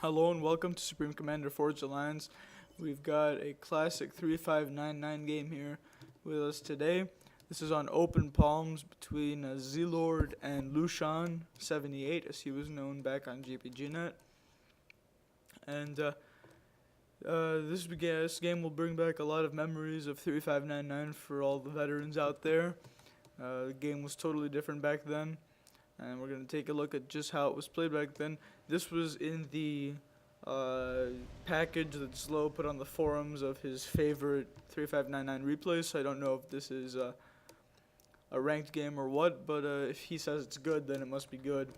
Hello and welcome to Supreme Commander Forged Alliance. We've got a classic 3599 game here with us today. This is on Open Palms between Z-Lord and Lushan78, as he was known back on GPGnet. And this game will bring back a lot of memories of 3599 for all the veterans out there. The game was totally different back then, and we're going to take a look at just how it was played back then. This was in the package that Slow put on the forums of his favorite 3599 replays, so I don't know if this is a ranked game or what, but if he says it's good, then it must be good.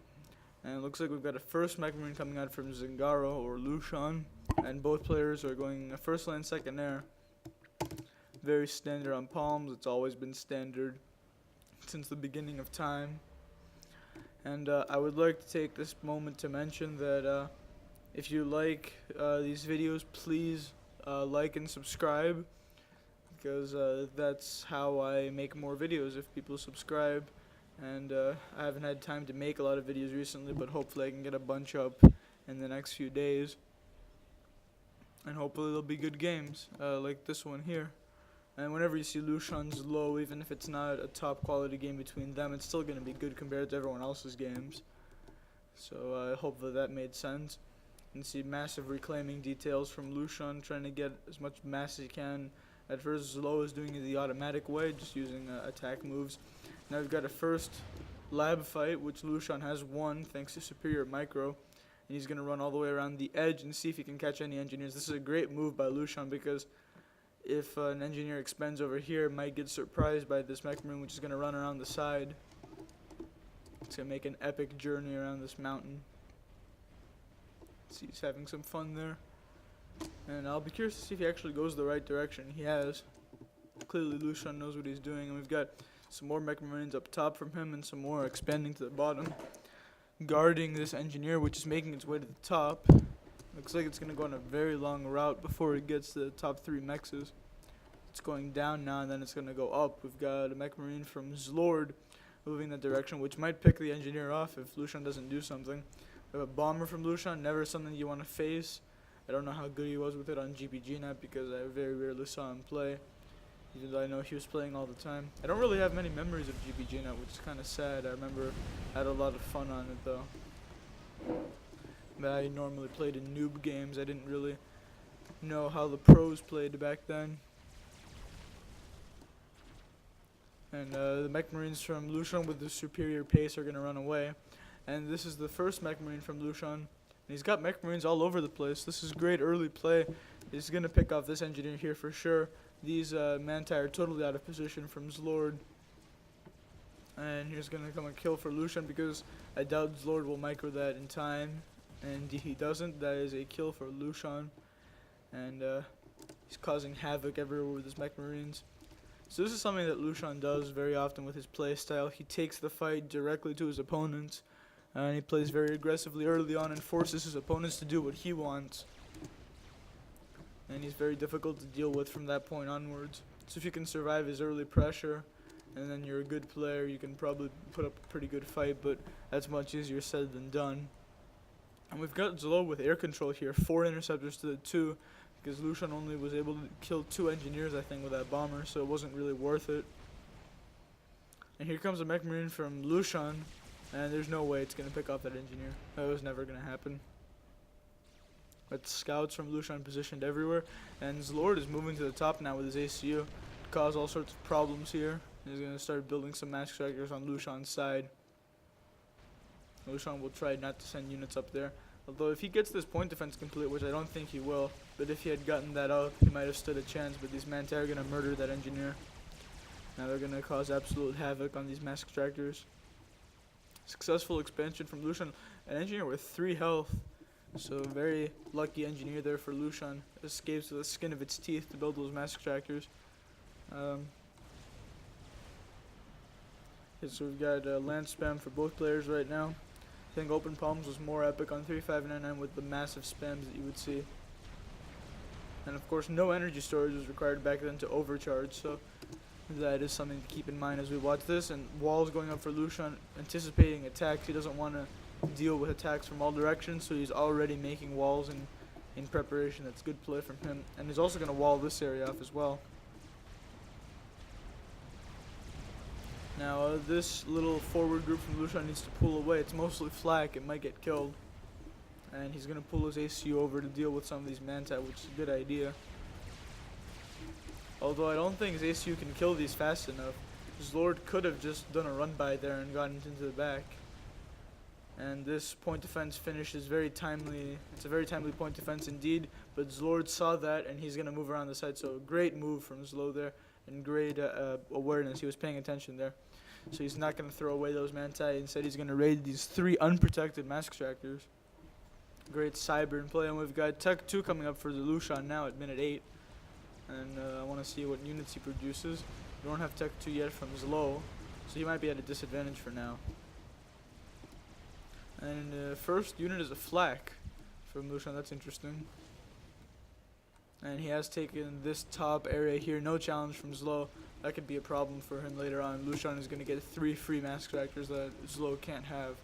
And it looks like we've got a first Mech Marine coming out from Zingaro or Lushan, and both players are going first land, second air. Very standard on Palms. It's always been standard since the beginning of time. And I would like to take this moment to mention that if you like these videos, please like and subscribe, because that's how I make more videos, if people subscribe. And I haven't had time to make a lot of videos recently, but hopefully I can get a bunch up in the next few days. And hopefully they'll be good games, like this one here. And whenever you see Lushan's low, even if it's not a top quality game between them, it's still going to be good compared to everyone else's games. So hopefully that made sense. You can see massive reclaiming details from Lushan, trying to get as much mass as he can. At first, Zlo is doing it the automatic way, just using attack moves. Now we've got a first lab fight, which Lushan has won thanks to superior micro. And he's going to run all the way around the edge and see if he can catch any engineers. This is a great move by Lushan, because if an engineer expends over here, it might get surprised by this Mech Marine, which is going to run around the side. It's going to make an epic journey around this mountain. See, he's having some fun there. And I'll be curious to see if he actually goes the right direction. He has. Clearly Lushan knows what he's doing. And we've got some more Mech Marines up top from him and some more expanding to the bottom, guarding this engineer, which is making its way to the top. Looks like it's going to go on a very long route before it gets to the top 3 mexes. It's going down now, and then it's going to go up. We've got a Mech Marine from Zlord moving that direction, which might pick the engineer off if Lushan doesn't do something. We have a bomber from Lushan, never something you want to face. I don't know how good he was with it on GPGnet, because I very rarely saw him play, even though I know he was playing all the time. I don't really have many memories of GPGnet, which is kind of sad. I remember I had a lot of fun on it, though. But I normally played in noob games. I didn't really know how the pros played back then. And the Mech Marines from Lushan with the superior pace are going to run away. And this is the first Mech Marine from Lushan. And he's got Mech Marines all over the place. This is great early play. He's going to pick off this engineer here for sure. These Manti are totally out of position from Zlord. And here's going to come a kill for Lushan, because I doubt Zlord will micro that in time. And he doesn't. That is a kill for Lushan. And he's causing havoc everywhere with his Mech Marines. So this is something that Lushan does very often with his play style. He takes the fight directly to his opponents. And he plays very aggressively early on and forces his opponents to do what he wants. And he's very difficult to deal with from that point onwards. So if you can survive his early pressure, and then you're a good player, you can probably put up a pretty good fight, but that's much easier said than done. And we've got Zlo with air control here, 4 interceptors to the 2, because Lushan only was able to kill 2 engineers, I think, with that bomber, so it wasn't really worth it. And here comes a Mech Marine from Lushan, and there's no way it's going to pick off that engineer. That was never going to happen. But scouts from Lushan positioned everywhere, and Zlord is moving to the top now with his ACU to cause all sorts of problems here. He's going to start building some mass strikers on Lushan's side. Lushan will try not to send units up there. Although if he gets this point defense complete, which I don't think he will, but if he had gotten that up, he might have stood a chance. But these Manti are going to murder that engineer. Now they're going to cause absolute havoc on these mass extractors. Successful expansion from Lushan. An engineer with 3 health. So very lucky engineer there for Lushan. Escapes with the skin of its teeth to build those mass extractors. So we've got land spam for both players right now. I think Open Palms was more epic on 3599 with the massive spams that you would see. And of course no energy storage was required back then to overcharge, so that is something to keep in mind as we watch this. And walls going up for Lushan, anticipating attacks. He doesn't want to deal with attacks from all directions, so he's already making walls in preparation. That's good play from him, and he's also going to wall this area off as well. Now this little forward group from Lushan needs to pull away. It's mostly flak, it might get killed. And he's going to pull his ACU over to deal with some of these Manti, which is a good idea. Although I don't think his ACU can kill these fast enough. His Lord could have just done a run by there and gotten into the back. And this point defense finish is very timely. It's a very timely point defense indeed. But Zlord saw that and he's going to move around the side. So great move from Zlo there. And great awareness. He was paying attention there. So he's not going to throw away those Manti. Instead he's going to raid these 3 unprotected Mask Tractors. Great cyber in play. And we've got Tech 2 coming up for the Lushan now at minute 8. And I want to see what units he produces. We don't have Tech 2 yet from Zlo. So he might be at a disadvantage for now. And the first unit is a flak from Lushan. That's interesting. And he has taken this top area here. No challenge from Zlo. That could be a problem for him later on. Lushan is going to get 3 free Mask Tractors that Zlo can't have.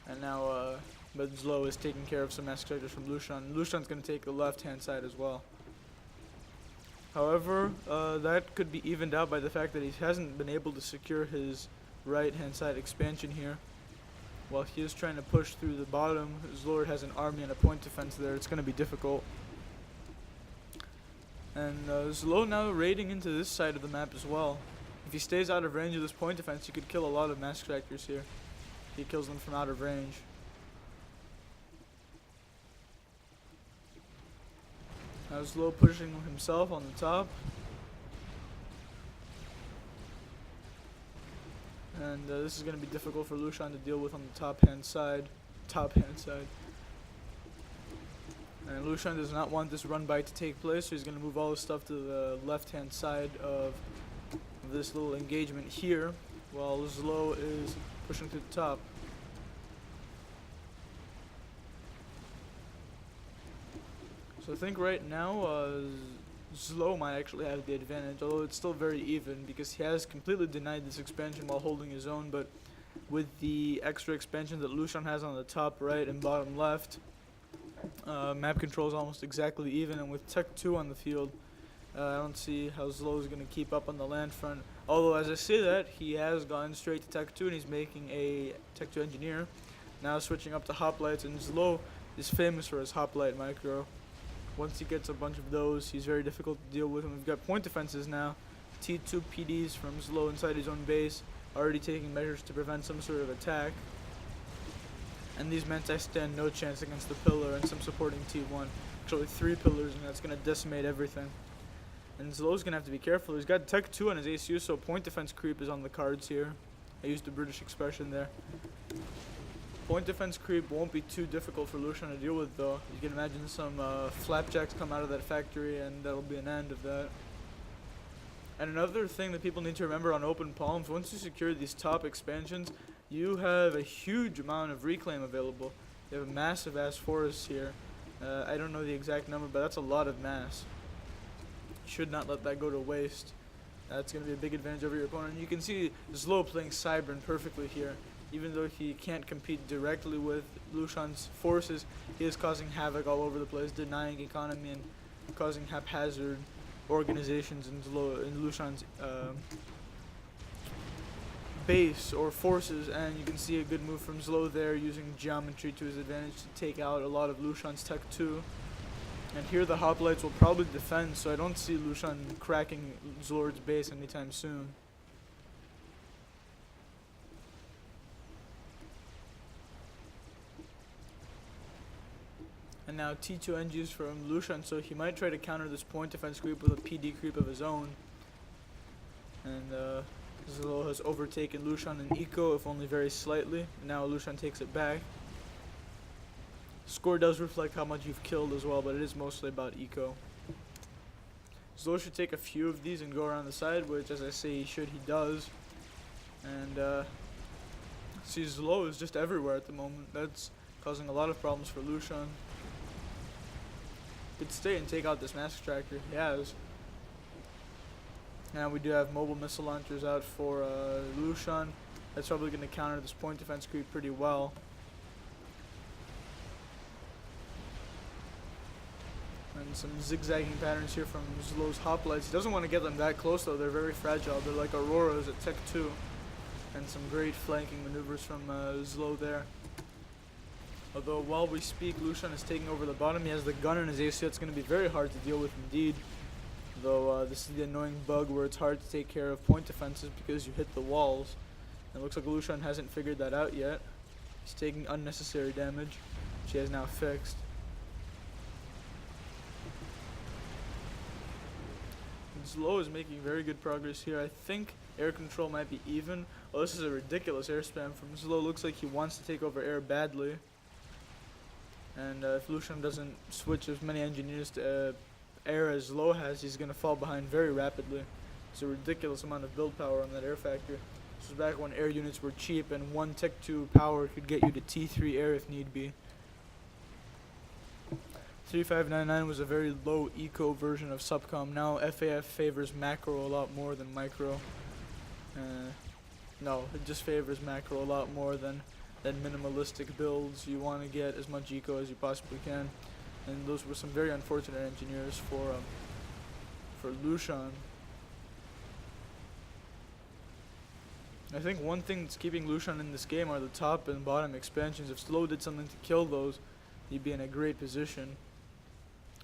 And now, but Zlo is taking care of some Mask Tractors from Lushan. Lushan's going to take the left-hand side as well. However, that could be evened out by the fact that he hasn't been able to secure his right-hand side expansion here. While he is trying to push through the bottom, his Lord has an army and a point defense there. It's going to be difficult. And Zlo now raiding into this side of the map as well. If he stays out of range of this point defense, he could kill a lot of Mask Tractors here. He kills them from out of range. Now Zlo pushing himself on the top. And this is going to be difficult for Lushan to deal with on the top-hand side. And Lushan does not want this run-by to take place, so he's going to move all his stuff to the left-hand side of this little engagement here, while Zlo is pushing to the top. So I think right now Zlo might actually have the advantage, although it's still very even because he has completely denied this expansion while holding his own. But with the extra expansion that Lushan has on the top right and bottom left, map control is almost exactly even, and with Tech 2 on the field, I don't see how Zlo is going to keep up on the land front. Although as I say that, he has gone straight to Tech 2 and he's making a Tech 2 engineer. Now switching up to hoplites, and Zlo is famous for his hoplite micro. Once he gets a bunch of those, he's very difficult to deal with. And we've got point defenses now. T2 PDs from Zlo inside his own base, already taking measures to prevent some sort of attack. And these Manti stand no chance against the pillar and some supporting T1. Actually 3 pillars, and that's going to decimate everything. And Zlo's going to have to be careful. He's got Tech 2 on his ACU, so point defense creep is on the cards here. I used the British expression there. Point defense creep won't be too difficult for Lushan to deal with, though. You can imagine some flapjacks come out of that factory, and that'll be an end of that. And another thing that people need to remember on open palms, once you secure these top expansions, you have a huge amount of reclaim available. You have a massive ass forest here. I don't know the exact number, but that's a lot of mass. You should not let that go to waste. That's going to be a big advantage over your opponent. You can see Zlo playing Cybern perfectly here. Even though he can't compete directly with Lushan's forces, he is causing havoc all over the place, denying economy and causing haphazard organizations in Lushan's base or forces. And you can see a good move from Zlo there, using geometry to his advantage to take out a lot of Lushan's Tech 2. And here the hoplites will probably defend, so I don't see Lushan cracking Zlord's base anytime soon. And now T2 NGs from Lushan, so he might try to counter this point defense creep with a PD creep of his own. And Zlo has overtaken Lushan in eco, if only very slightly. And now Lushan takes it back. Score does reflect how much you've killed as well, but it is mostly about eco. Zlo should take a few of these and go around the side, which, as I say, he does. And see, Zlo is just everywhere at the moment. That's causing a lot of problems for Lushan. Could stay and take out this Mask Tractor. He has. Now we do have mobile missile launchers out for Lushan. That's probably going to counter this point defense creep pretty well. And some zigzagging patterns here from Zlow's hoplites. He doesn't want to get them that close though, they're very fragile. They're like Auroras at Tech 2. And some great flanking maneuvers from Zlow there. Although while we speak, Lushan is taking over the bottom. He has the gun in his AC. It's going to be very hard to deal with indeed. Though this is the annoying bug where it's hard to take care of point defenses because you hit the walls. And it looks like Lushan hasn't figured that out yet. He's taking unnecessary damage, which he has now fixed. Zlow is making very good progress here. I think air control might be even. Oh, this is a ridiculous air spam from Zlow. Looks like he wants to take over air badly. And if Lushan doesn't switch as many engineers to air as Zlow has, he's going to fall behind very rapidly. It's a ridiculous amount of build power on that air factor. This was back when air units were cheap and one Tech 2 power could get you to T3 air if need be. 3599 was a very low eco version of Subcom. Now FAF favors macro a lot more than micro. No, it just favors macro a lot more than minimalistic builds. You want to get as much eco as you possibly can. And those were some very unfortunate engineers for Lushan. I think one thing that's keeping Lushan in this game are the top and bottom expansions. If Zlow did something to kill those, he'd be in a great position.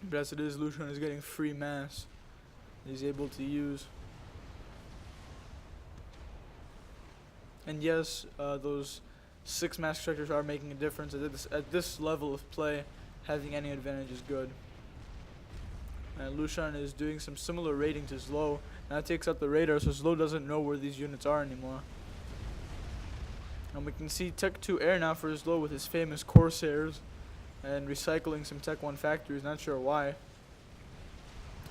But as it is, Lushan is getting free mass he's able to use. And yes, those 6 mass structures are making a difference. At this level of play, having any advantage is good. And Lushan is doing some similar raiding to Zlow. Now it takes out the radar, so Zlow doesn't know where these units are anymore. And we can see Tech 2 air now for Zlow with his famous Corsairs. And recycling some Tech 1 factories, not sure why.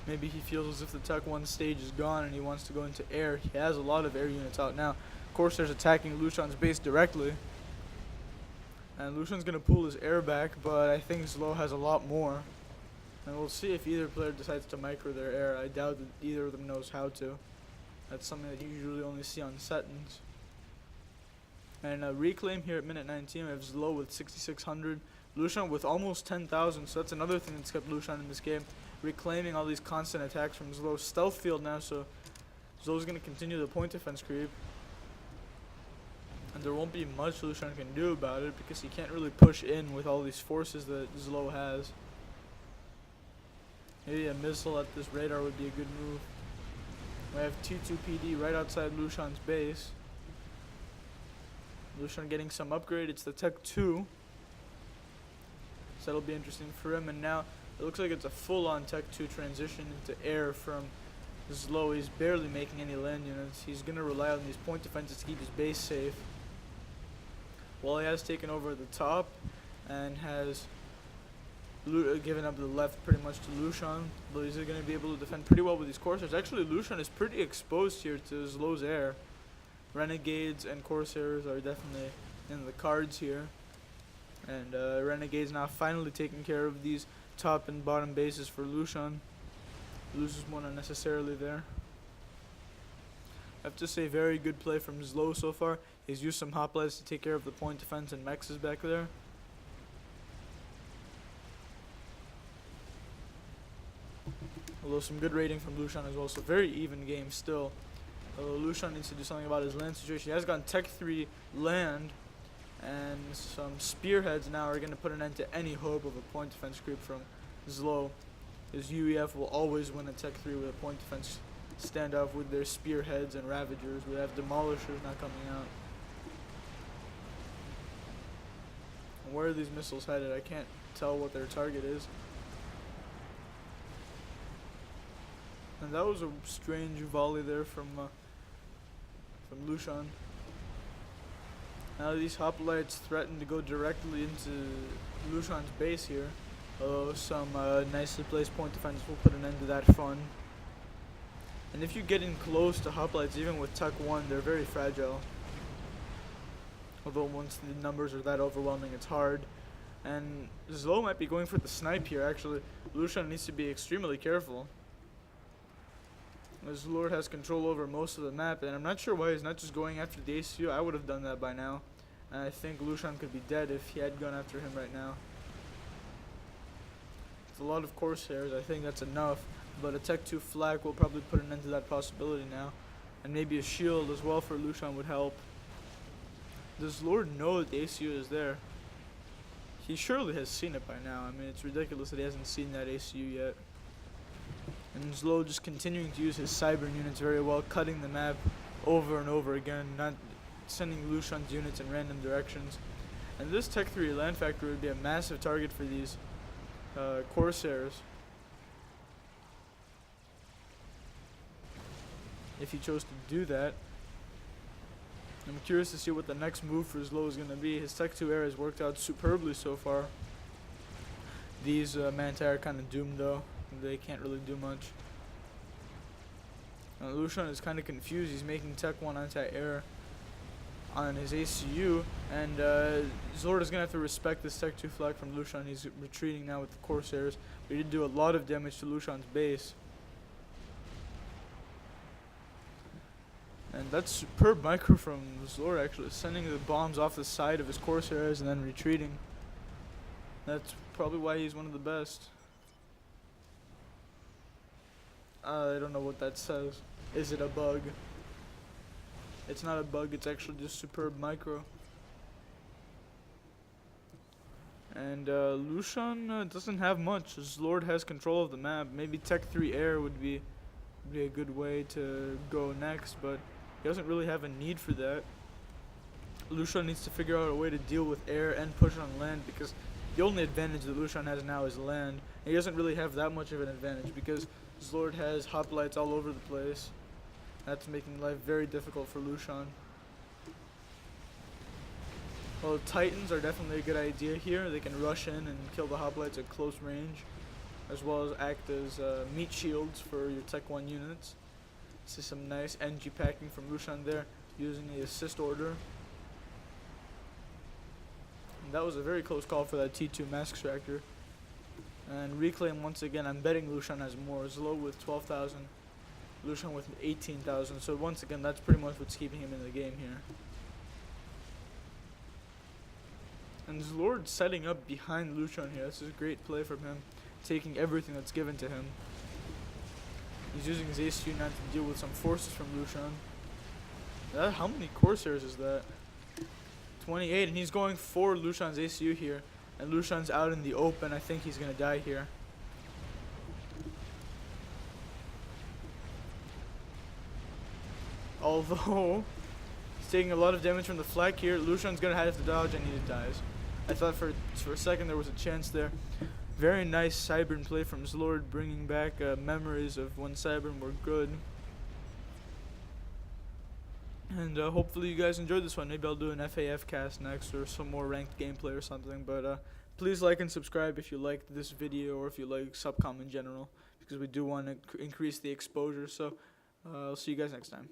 Maybe he feels as if the Tech 1 stage is gone and he wants to go into air. He has a lot of air units out now. Corsairs attacking Lushan's base directly. And Lushan's going to pull his air back, but I think Zlow has a lot more. And we'll see if either player decides to micro their air. I doubt that either of them knows how to. That's something that you usually only see on settings. And a reclaim here at minute 19. We have Zlow with 6,600. Lushan with almost 10,000, so that's another thing that's kept Lushan in this game. Reclaiming all these constant attacks from Zlow's stealth field now, so Zlow's going to continue the point defense creep. And there won't be much Lushan can do about it because he can't really push in with all these forces that Zlow has. Maybe a missile at this radar would be a good move. We have T2PD right outside Lushan's base. Lushan getting some upgrade. It's the Tech 2. So that'll be interesting for him. And now it looks like it's a full-on Tech 2 transition into air from Zlow. He's barely making any land units. He's going to rely on these point defenses to keep his base safe. While he has taken over the top and has given up the left pretty much to Lushan, but he's going to be able to defend pretty well with these Corsairs. Actually, Lushan is pretty exposed here to Zlow's air. Renegades and Corsairs are definitely in the cards here. And Renegade's now finally taking care of these top and bottom bases for Lushan. Loses one unnecessarily there. I have to say, very good play from Zlow so far. He's used some hoplites to take care of the point defense and mexes back there. Although some good raiding from Lushan as well, so very even game still. Although Lushan needs to do something about his land situation. He has gotten Tech 3 land, and some spearheads now are going to put an end to any hope of a point defense creep from Zlow. His UEF will always win a Tech 3 with a point defense standoff with their spearheads and ravagers. We have demolishers now coming out. And where are these missiles headed? I can't tell what their target is. And that was a strange volley there from Lushan. Now these hoplites threaten to go directly into Lushan's base here. Although some nicely placed point defense will put an end to that fun. And if you get in close to hoplites, even with Tech 1, they're very fragile. Although once the numbers are that overwhelming, it's hard. And Zlow might be going for the snipe here, actually. Lushan needs to be extremely careful. As Lord has control over most of the map, and I'm not sure why he's not just going after the ACU. I would have done that by now. And I think Lushan could be dead if he had gone after him right now. It's a lot of Corsairs, I think that's enough. But a Tech 2 flag will probably put an end to that possibility now. And maybe a shield as well for Lushan would help. Does Lord know that the ACU is there? He surely has seen it by now. I mean, it's ridiculous that he hasn't seen that ACU yet. And Zlo just continuing to use his cyber units very well, cutting the map over and over again, not sending Lushan's units in random directions. And this Tech 3 land factory would be a massive target for these Corsairs. If he chose to do that. I'm curious to see what the next move for Zlo is going to be. His Tech 2 era has worked out superbly so far. These Manti are kind of doomed though. They can't really do much. Lushan is kind of confused. He's making Tech 1 anti-air on his ACU, and Zord is going to have to respect this Tech 2 flag from Lushan. He's retreating now with the Corsairs. We did do a lot of damage to Lushan's base. And that's superb micro from Zord, actually, sending the bombs off the side of his Corsairs and then retreating. That's probably why he's one of the best. I don't know what that says. Is it a bug? It's not a bug, it's actually just superb micro. And Lushan doesn't have much. Zord has control of the map. Maybe Tech 3 Air would be a good way to go next, but he doesn't really have a need for that. Lushan needs to figure out a way to deal with air and push on land, because the only advantage that Lushan has now is land. He doesn't really have that much of an advantage because Zord has hoplites all over the place. That's making life very difficult for Lushan. Well, Titans are definitely a good idea here. They can rush in and kill the hoplites at close range, as well as act as meat shields for your Tech 1 units. See some nice NG packing from Lushan there, using the assist order. And that was a very close call for that T2 mask extractor. And reclaim once again. I'm betting Lushan has more. Zlo with 12,000, Lushan with 18,000. So once again, that's pretty much what's keeping him in the game here. And Zlord setting up behind Lushan here. This is a great play from him, taking everything that's given to him. He's using his ACU now to deal with some forces from Lushan. How many Corsairs is that? 28, and he's going for Lushan's ACU here. And Lushan's out in the open. I think he's going to die here. Although he's taking a lot of damage from the flak here, Lushan's going to have to dodge and he dies. I thought for a second there was a chance there. Very nice Cybern play from Zlord, bringing back memories of when Cybern were good. And hopefully you guys enjoyed this one. Maybe I'll do an FAF cast next or some more ranked gameplay or something. But please like and subscribe if you liked this video or if you like Subcom in general, because we do want to increase the exposure. So I'll see you guys next time.